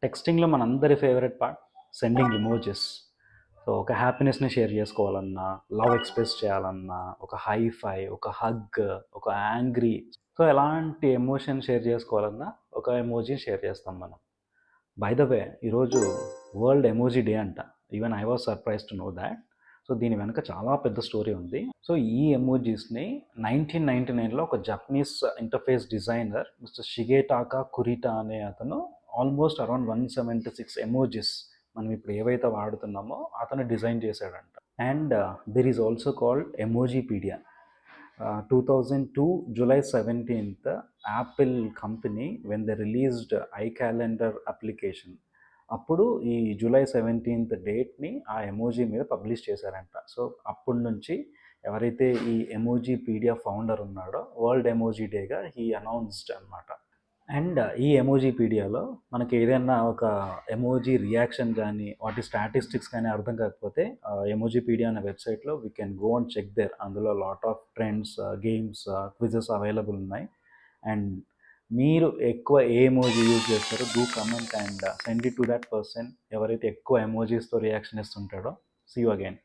టెక్స్టింగ్‌లో మనందరి favourite part sending emojis. So, ఒక హ్యాపీనెస్‌ని share చేసుకోవాలన్నా, లవ్ ఎక్స్‌ప్రెస్ చేయాలన్నా, ఒక హై ఫై, ఒక హగ్, ఒక యాంగ్రీ, సో, ఎలాంటి ఎమోషన్ షేర్ చేసుకోవాలన్నా ఒక ఎమోజి షేర్ చేస్తాం మనం. బై ద వే ఈరోజు వరల్డ్ ఎమోజి డే అంట. Even I was surprised to know thought. So, దీని వెనక చాలా పెద్ద స్టోరీ ఉంది. సో, ఈ ఎమోజిస్‌ని 1999లో ఒక జపనీస్ ఇంటర్ఫేస్ డిజైనర్ మిస్టర్ షిగేటాకా కురిటా అనే అతను ఆల్మోస్ట్ అరౌండ్ 176 ఎమోజిస్ మనం ఇప్పుడు ఏవైతే వాడుతున్నామో అతను డిజైన్ చేశాడంట. And there is also called Emojipedia. 2002 July 17th, Apple company when they released iCalendar application, అప్పుడు ఈ జూలై 17th డేట్ని ఆ ఎమోజీ మీద పబ్లిష్ చేశారంట. సో అప్పటి నుంచి ఎవరైతే ఈ ఎమోజిపీడియా ఫౌండర్ ఉన్నాడో వరల్డ్ ఎమోజీ డేగా హీ అనౌన్స్డ్ అనమాట. అండ్ ఈ ఎమోజిపీడియాలో మనకి ఏదైనా ఒక ఎమోజీ రియాక్షన్ కానీ వాటి స్టాటిస్టిక్స్ కానీ అర్థం కాకపోతే ఎమోజిపీడియా అనే వెబ్సైట్లో we can go and check there. అందులో lot of trends, games, quizzes available ఉన్నాయి. అండ్ మీరు ఎక్కువ ఏ ఎమోజీ యూజ్ చేస్తారో do comment and send it to that person ఎవరైతే ఎక్కువ ఎమోజీస్తో రియాక్షన్ ఇస్తుంటాడో. See you again.